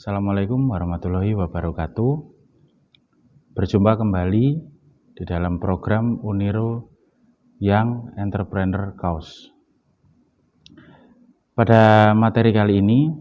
Assalamualaikum warahmatullahi wabarakatuh. Berjumpa kembali di dalam program Uniro Young Entrepreneur Cause. Pada materi kali ini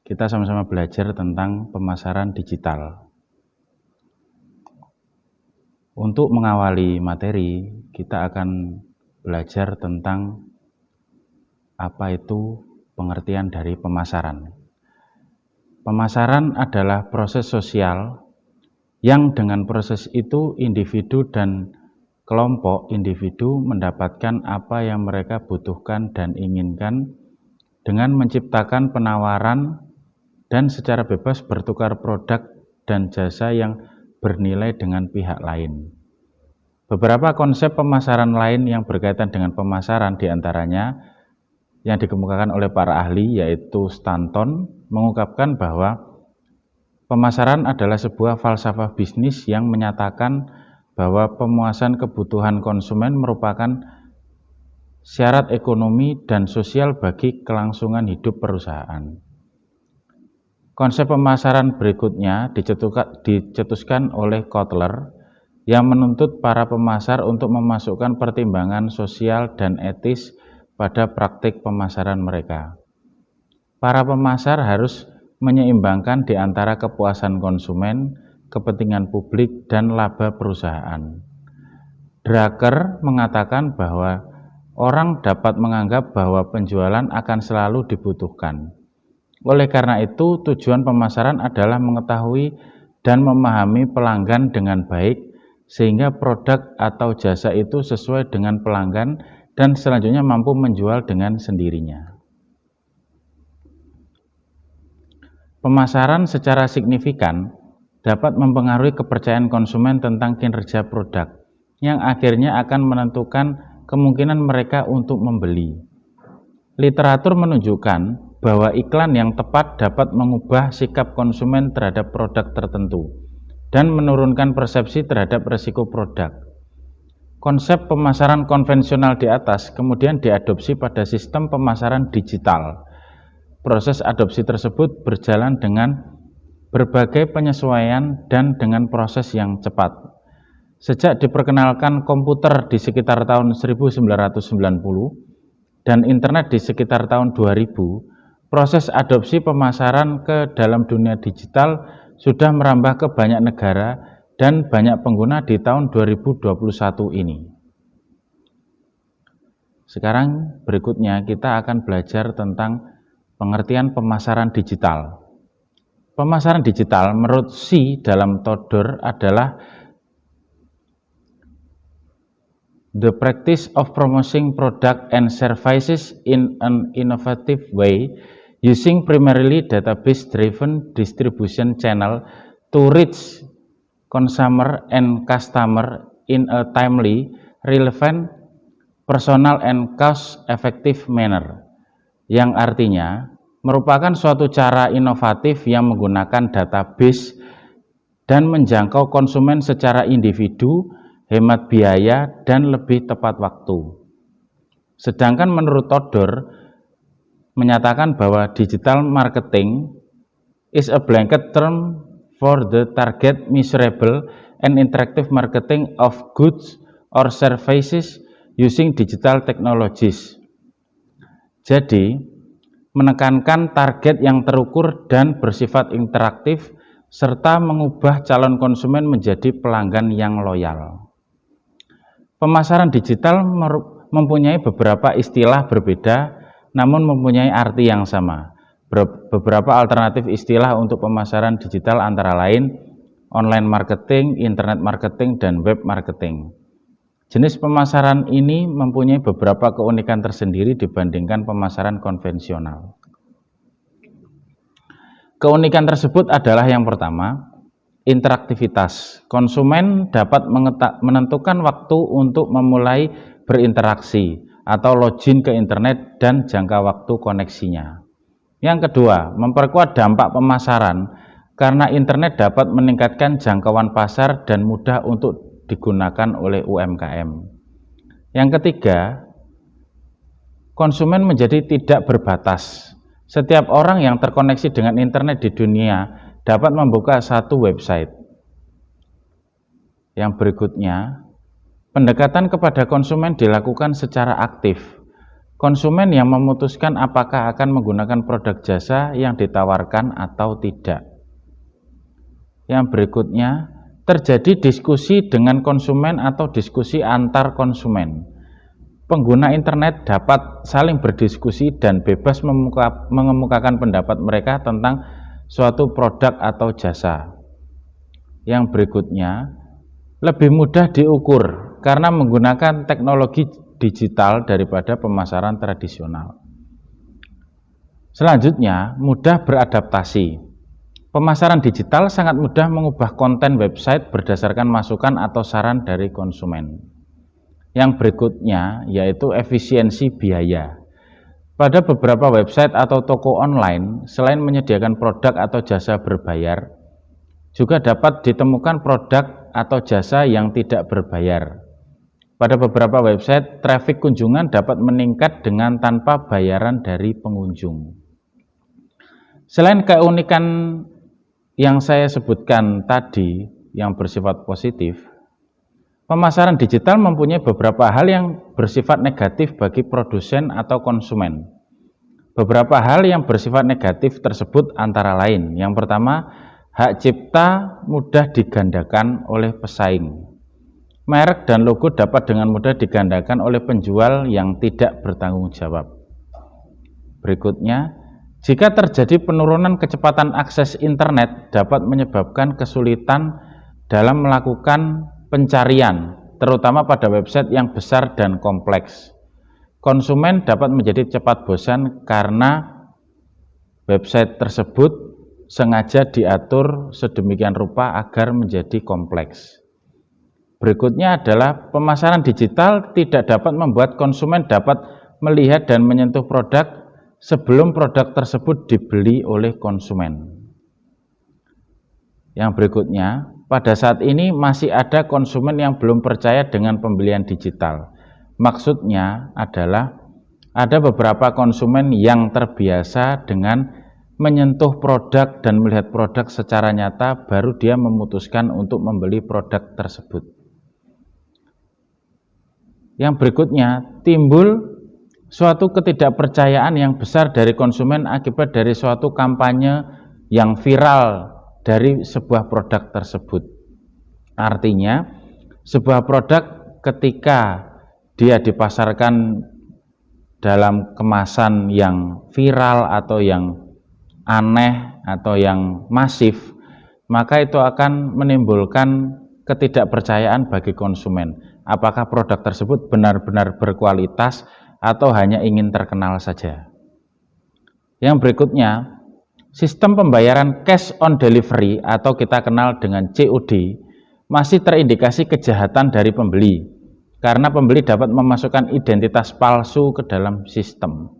kita sama-sama belajar tentang pemasaran digital. Untuk mengawali materi, kita akan belajar tentang apa itu pengertian dari pemasaran. Pemasaran adalah proses sosial yang dengan proses itu individu dan kelompok individu mendapatkan apa yang mereka butuhkan dan inginkan dengan menciptakan penawaran dan secara bebas bertukar produk dan jasa yang bernilai dengan pihak lain. Beberapa konsep pemasaran lain yang berkaitan dengan pemasaran diantaranya yang dikemukakan oleh para ahli yaitu Stanton mengungkapkan bahwa pemasaran adalah sebuah falsafah bisnis yang menyatakan bahwa pemuasan kebutuhan konsumen merupakan syarat ekonomi dan sosial bagi kelangsungan hidup perusahaan. Konsep pemasaran berikutnya dicetuskan oleh Kotler yang menuntut para pemasar untuk memasukkan pertimbangan sosial dan etis pada praktik pemasaran mereka. Para pemasar harus menyeimbangkan di antara kepuasan konsumen, kepentingan publik, dan laba perusahaan. Drucker mengatakan bahwa orang dapat menganggap bahwa penjualan akan selalu dibutuhkan. Oleh karena itu, tujuan pemasaran adalah mengetahui dan memahami pelanggan dengan baik, sehingga produk atau jasa itu sesuai dengan pelanggan dan selanjutnya mampu menjual dengan sendirinya. Pemasaran secara signifikan dapat mempengaruhi kepercayaan konsumen tentang kinerja produk, yang akhirnya akan menentukan kemungkinan mereka untuk membeli. Literatur menunjukkan bahwa iklan yang tepat dapat mengubah sikap konsumen terhadap produk tertentu dan menurunkan persepsi terhadap risiko produk. Konsep pemasaran konvensional di atas kemudian diadopsi pada sistem pemasaran digital. Proses adopsi tersebut berjalan dengan berbagai penyesuaian dan dengan proses yang cepat. Sejak diperkenalkan komputer di sekitar tahun 1990 dan internet di sekitar tahun 2000, proses adopsi pemasaran ke dalam dunia digital sudah merambah ke banyak negara dan banyak pengguna di tahun 2021 ini. Sekarang berikutnya kita akan belajar tentang pengertian pemasaran digital. Pemasaran digital menurut Si dalam Todor adalah the practice of promoting product and services in an innovative way using primarily database-driven distribution channel to reach consumer and customer in a timely, relevant, personal and cost-effective manner, yang artinya merupakan suatu cara inovatif yang menggunakan database dan menjangkau konsumen secara individu, hemat biaya, dan lebih tepat waktu. Sedangkan menurut Todor menyatakan bahwa digital marketing is a blanket term for the target measurable and interactive marketing of goods or services using digital technologies. Jadi, menekankan target yang terukur dan bersifat interaktif serta mengubah calon konsumen menjadi pelanggan yang loyal. Pemasaran digital mempunyai beberapa istilah berbeda namun mempunyai arti yang sama. Beberapa alternatif istilah untuk pemasaran digital antara lain online marketing, internet marketing, dan web marketing. Jenis pemasaran ini mempunyai beberapa keunikan tersendiri dibandingkan pemasaran konvensional. Keunikan tersebut adalah yang pertama, interaktivitas. Konsumen dapat menentukan waktu untuk memulai berinteraksi atau login ke internet dan jangka waktu koneksinya. Yang kedua, memperkuat dampak pemasaran karena internet dapat meningkatkan jangkauan pasar dan mudah untuk digunakan oleh UMKM. Yang ketiga, konsumen menjadi tidak berbatas Setiap orang yang terkoneksi dengan internet di dunia dapat membuka satu website. Yang berikutnya, pendekatan kepada konsumen dilakukan secara aktif. Konsumen yang memutuskan apakah akan menggunakan produk jasa yang ditawarkan atau tidak. Yang berikutnya, terjadi diskusi dengan konsumen atau diskusi antar konsumen. Pengguna internet dapat saling berdiskusi dan bebas mengemukakan pendapat mereka tentang suatu produk atau jasa. Yang berikutnya, lebih mudah diukur karena menggunakan teknologi digital daripada pemasaran tradisional. Selanjutnya, mudah beradaptasi. Pemasaran digital sangat mudah mengubah konten website berdasarkan masukan atau saran dari konsumen. Yang berikutnya yaitu efisiensi biaya. Pada beberapa website atau toko online, selain menyediakan produk atau jasa berbayar, juga dapat ditemukan produk atau jasa yang tidak berbayar. Pada beberapa website, traffic kunjungan dapat meningkat dengan tanpa bayaran dari pengunjung. Selain keunikan yang saya sebutkan tadi yang bersifat positif, pemasaran digital mempunyai beberapa hal yang bersifat negatif bagi produsen atau konsumen. Beberapa hal yang bersifat negatif tersebut antara lain, yang pertama, hak cipta mudah digandakan oleh pesaing. Merek dan logo dapat dengan mudah digandakan oleh penjual yang tidak bertanggung jawab. Berikutnya, jika terjadi penurunan kecepatan akses internet dapat menyebabkan kesulitan dalam melakukan pencarian, terutama pada website yang besar dan kompleks. Konsumen dapat menjadi cepat bosan karena website tersebut sengaja diatur sedemikian rupa agar menjadi kompleks. Berikutnya adalah pemasaran digital tidak dapat membuat konsumen dapat melihat dan menyentuh produk sebelum produk tersebut dibeli oleh konsumen. Yang berikutnya, pada saat ini masih ada konsumen yang belum percaya dengan pembelian digital. Maksudnya adalah ada beberapa konsumen yang terbiasa dengan menyentuh produk dan melihat produk secara nyata, baru dia memutuskan untuk membeli produk tersebut. Yang berikutnya, timbul suatu ketidakpercayaan yang besar dari konsumen akibat dari suatu kampanye yang viral dari sebuah produk tersebut. Artinya, sebuah produk ketika dia dipasarkan dalam kemasan yang viral atau yang aneh atau yang masif, maka itu akan menimbulkan ketidakpercayaan bagi konsumen. Apakah produk tersebut benar-benar berkualitas atau hanya ingin terkenal saja. Yang berikutnya, sistem pembayaran cash on delivery atau kita kenal dengan COD masih terindikasi kejahatan dari pembeli karena pembeli dapat memasukkan identitas palsu ke dalam sistem.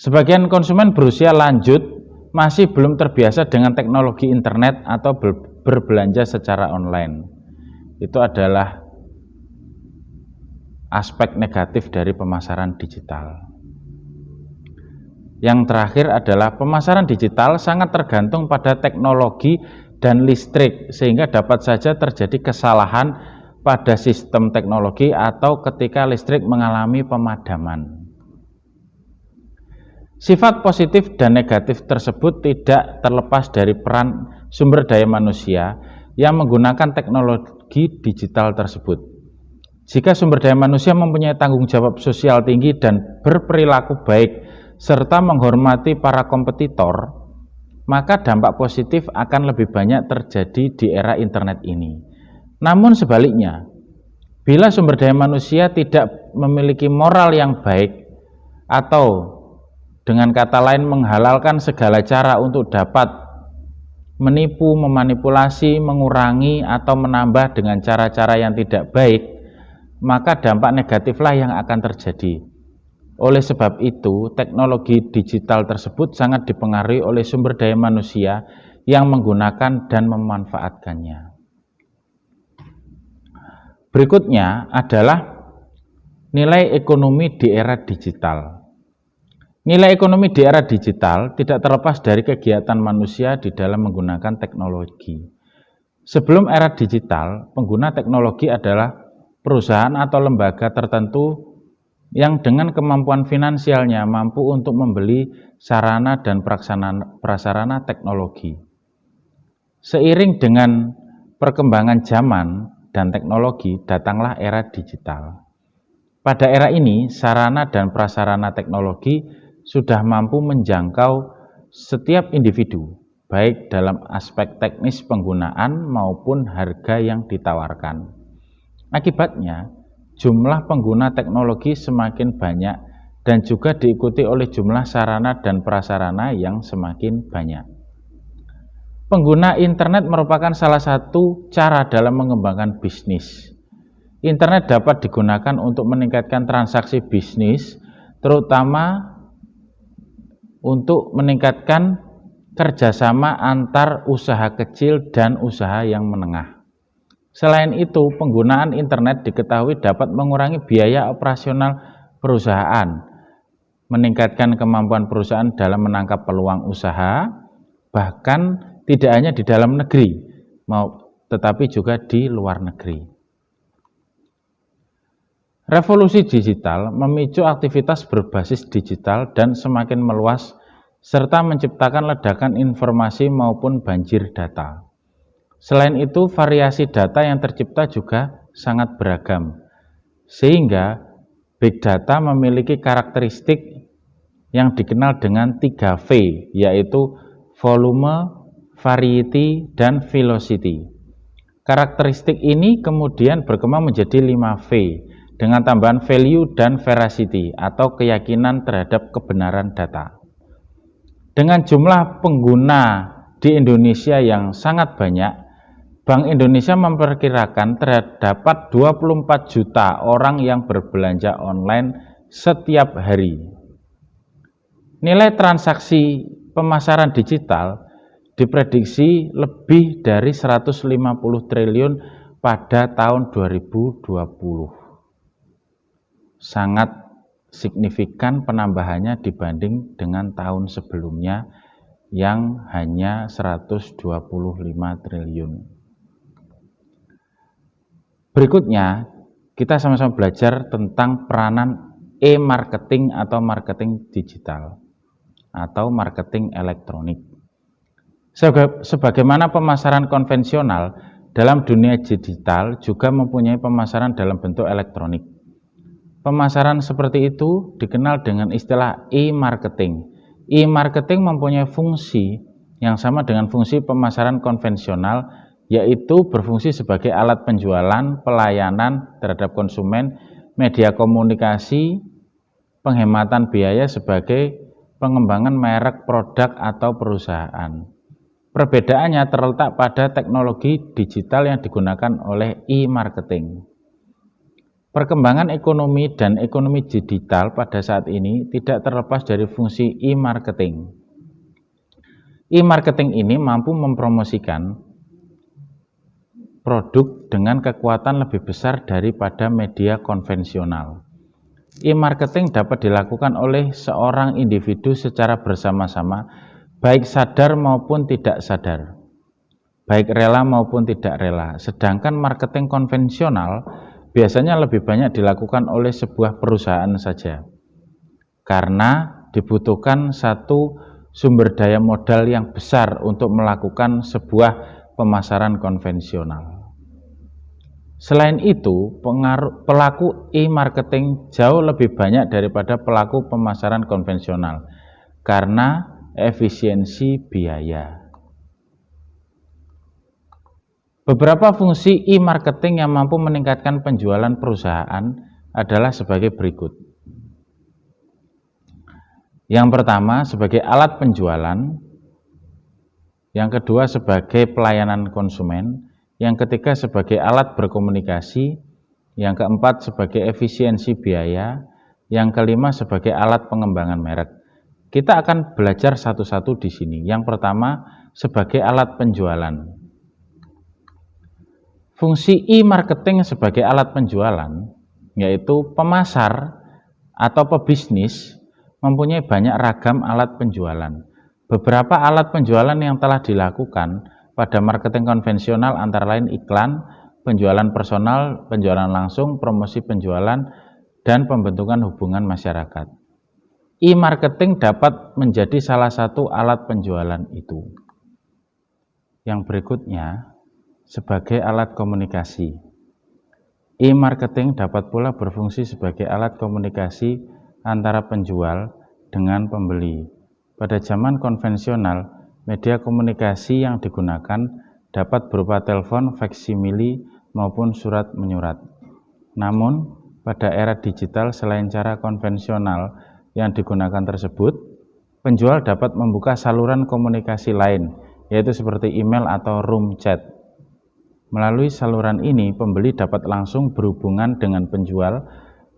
Sebagian konsumen berusia lanjut masih belum terbiasa dengan teknologi internet atau berbelanja secara online. Itu adalah aspek negatif dari pemasaran digital. Yang terakhir adalah pemasaran digital sangat tergantung pada teknologi dan listrik, sehingga dapat saja terjadi kesalahan pada sistem teknologi atau ketika listrik mengalami pemadaman. Sifat positif dan negatif tersebut tidak terlepas dari peran sumber daya manusia yang menggunakan teknologi digital tersebut. Jika sumber daya manusia mempunyai tanggung jawab sosial tinggi dan berperilaku baik serta menghormati para kompetitor, maka dampak positif akan lebih banyak terjadi di era internet ini. Namun sebaliknya, bila sumber daya manusia tidak memiliki moral yang baik atau dengan kata lain menghalalkan segala cara untuk dapat menipu, memanipulasi, mengurangi atau menambah dengan cara-cara yang tidak baik, maka dampak negatiflah yang akan terjadi. Oleh sebab itu, teknologi digital tersebut sangat dipengaruhi oleh sumber daya manusia yang menggunakan dan memanfaatkannya. Berikutnya adalah nilai ekonomi di era digital. Nilai ekonomi di era digital tidak terlepas dari kegiatan manusia di dalam menggunakan teknologi. Sebelum era digital, pengguna teknologi adalah perusahaan atau lembaga tertentu yang dengan kemampuan finansialnya mampu untuk membeli sarana dan prasarana teknologi. Seiring dengan perkembangan zaman dan teknologi, datanglah era digital. Pada era ini, sarana dan prasarana teknologi sudah mampu menjangkau setiap individu, baik dalam aspek teknis penggunaan maupun harga yang ditawarkan. Akibatnya, jumlah pengguna teknologi semakin banyak dan juga diikuti oleh jumlah sarana dan prasarana yang semakin banyak. Pengguna internet merupakan salah satu cara dalam mengembangkan bisnis. Internet dapat digunakan untuk meningkatkan transaksi bisnis, terutama untuk meningkatkan kerjasama antar usaha kecil dan usaha yang menengah. Selain itu, penggunaan internet diketahui dapat mengurangi biaya operasional perusahaan, meningkatkan kemampuan perusahaan dalam menangkap peluang usaha, bahkan tidak hanya di dalam negeri, tetapi juga di luar negeri. Revolusi digital memicu aktivitas berbasis digital dan semakin meluas, serta menciptakan ledakan informasi maupun banjir data. Selain itu, variasi data yang tercipta juga sangat beragam, sehingga big data memiliki karakteristik yang dikenal dengan 3V, yaitu volume, variety, dan velocity. Karakteristik ini kemudian berkembang menjadi 5V, dengan tambahan value dan veracity atau keyakinan terhadap kebenaran data. Dengan jumlah pengguna di Indonesia yang sangat banyak, Bank Indonesia memperkirakan terdapat 24 juta orang yang berbelanja online setiap hari. Nilai transaksi pemasaran digital diprediksi lebih dari 150 triliun pada tahun 2020. Sangat signifikan penambahannya dibanding dengan tahun sebelumnya yang hanya 125 triliun. Berikutnya, kita sama-sama belajar tentang peranan e-marketing atau marketing digital atau marketing elektronik. Sebagaimana pemasaran konvensional, dalam dunia digital juga mempunyai pemasaran dalam bentuk elektronik. Pemasaran seperti itu dikenal dengan istilah e-marketing. E-marketing mempunyai fungsi yang sama dengan fungsi pemasaran konvensional, yaitu berfungsi sebagai alat penjualan, pelayanan terhadap konsumen, media komunikasi, penghematan biaya sebagai pengembangan merek produk atau perusahaan. Perbedaannya terletak pada teknologi digital yang digunakan oleh e-marketing. Perkembangan ekonomi dan ekonomi digital pada saat ini tidak terlepas dari fungsi e-marketing. E-marketing ini mampu mempromosikan produk dengan kekuatan lebih besar daripada media konvensional. E-marketing dapat dilakukan oleh seorang individu secara bersama-sama, baik sadar maupun tidak sadar, baik rela maupun tidak rela. Sedangkan marketing konvensional biasanya lebih banyak dilakukan oleh sebuah perusahaan saja, karena dibutuhkan satu sumber daya modal yang besar untuk melakukan sebuah pemasaran konvensional. Selain itu, pelaku e-marketing jauh lebih banyak daripada pelaku pemasaran konvensional karena efisiensi biaya. Beberapa fungsi e-marketing yang mampu meningkatkan penjualan perusahaan adalah sebagai berikut. Yang pertama, sebagai alat penjualan. Yang kedua, sebagai pelayanan konsumen. Yang ketiga, sebagai alat berkomunikasi. Yang keempat, sebagai efisiensi biaya. Yang kelima, sebagai alat pengembangan merek. Kita akan belajar satu-satu di sini. Yang pertama, sebagai alat penjualan. Fungsi e-marketing sebagai alat penjualan, yaitu pemasar atau pebisnis mempunyai banyak ragam alat penjualan. Beberapa alat penjualan yang telah dilakukan pada marketing konvensional antara lain iklan, penjualan personal, penjualan langsung, promosi penjualan, dan pembentukan hubungan masyarakat. E-marketing dapat menjadi salah satu alat penjualan itu. Yang berikutnya, sebagai alat komunikasi. E-marketing dapat pula berfungsi sebagai alat komunikasi antara penjual dengan pembeli. Pada zaman konvensional, media komunikasi yang digunakan dapat berupa telepon, faksimili, maupun surat menyurat. Namun, pada era digital selain cara konvensional yang digunakan tersebut, penjual dapat membuka saluran komunikasi lain, yaitu seperti email atau room chat. Melalui saluran ini, pembeli dapat langsung berhubungan dengan penjual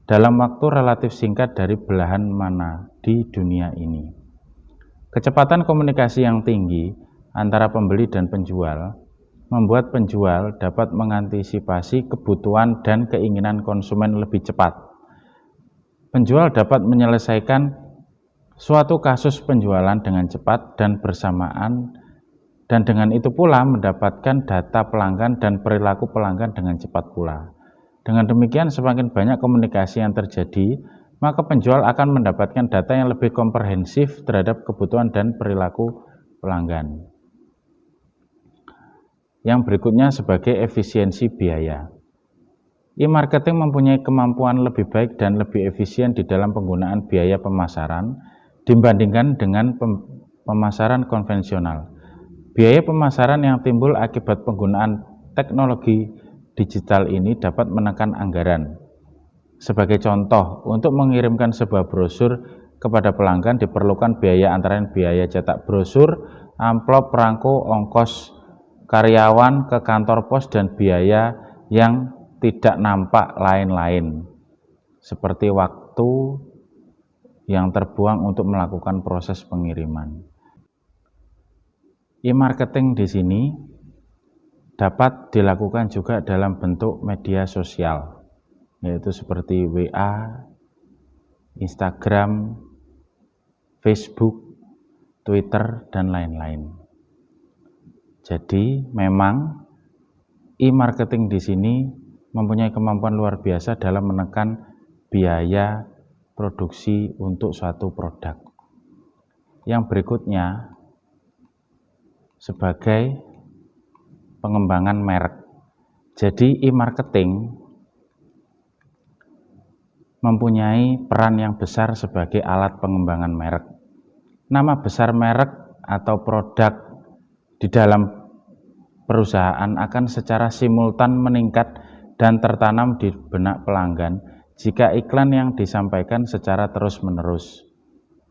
dalam waktu relatif singkat dari belahan mana di dunia ini. Kecepatan komunikasi yang tinggi antara pembeli dan penjual membuat penjual dapat mengantisipasi kebutuhan dan keinginan konsumen lebih cepat. Penjual dapat menyelesaikan suatu kasus penjualan dengan cepat dan bersamaan, dan dengan itu pula mendapatkan data pelanggan dan perilaku pelanggan dengan cepat pula. Dengan demikian, semakin banyak komunikasi yang terjadi, maka penjual akan mendapatkan data yang lebih komprehensif terhadap kebutuhan dan perilaku pelanggan. Yang berikutnya sebagai efisiensi biaya. E-marketing mempunyai kemampuan lebih baik dan lebih efisien di dalam penggunaan biaya pemasaran dibandingkan dengan pemasaran konvensional. Biaya pemasaran yang timbul akibat penggunaan teknologi digital ini dapat menekan anggaran. Sebagai contoh, untuk mengirimkan sebuah brosur kepada pelanggan diperlukan biaya antara lain biaya cetak brosur, amplop, perangko, ongkos karyawan ke kantor pos, dan biaya yang tidak nampak lain-lain, seperti waktu yang terbuang untuk melakukan proses pengiriman. E-marketing di sini dapat dilakukan juga dalam bentuk media sosial, yaitu seperti WA, Instagram, Facebook, Twitter, dan lain-lain. Jadi memang e-marketing di sini mempunyai kemampuan luar biasa dalam menekan biaya produksi untuk suatu produk. Yang berikutnya sebagai pengembangan merek. Jadi e-marketing mempunyai peran yang besar sebagai alat pengembangan merek. Nama besar merek atau produk di dalam perusahaan akan secara simultan meningkat dan tertanam di benak pelanggan jika iklan yang disampaikan secara terus-menerus.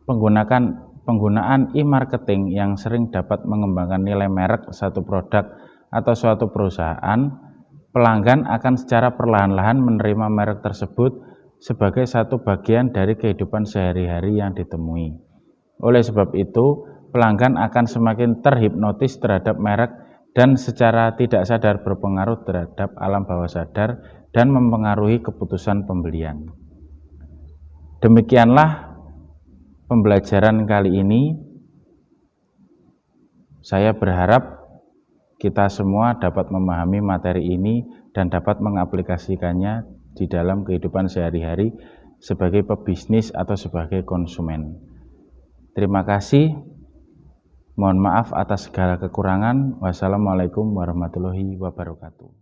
Penggunaan e-marketing yang sering dapat mengembangkan nilai merek satu produk atau suatu perusahaan. Pelanggan akan secara perlahan-lahan menerima merek tersebut sebagai satu bagian dari kehidupan sehari-hari yang ditemui. Oleh sebab itu, pelanggan akan semakin terhipnotis terhadap merek dan secara tidak sadar berpengaruh terhadap alam bawah sadar dan mempengaruhi keputusan pembelian. Demikianlah pembelajaran kali ini. Saya berharap kita semua dapat memahami materi ini dan dapat mengaplikasikannya di dalam kehidupan sehari-hari sebagai pebisnis atau sebagai konsumen. Terima kasih. Mohon maaf atas segala kekurangan. Wassalamualaikum warahmatullahi wabarakatuh.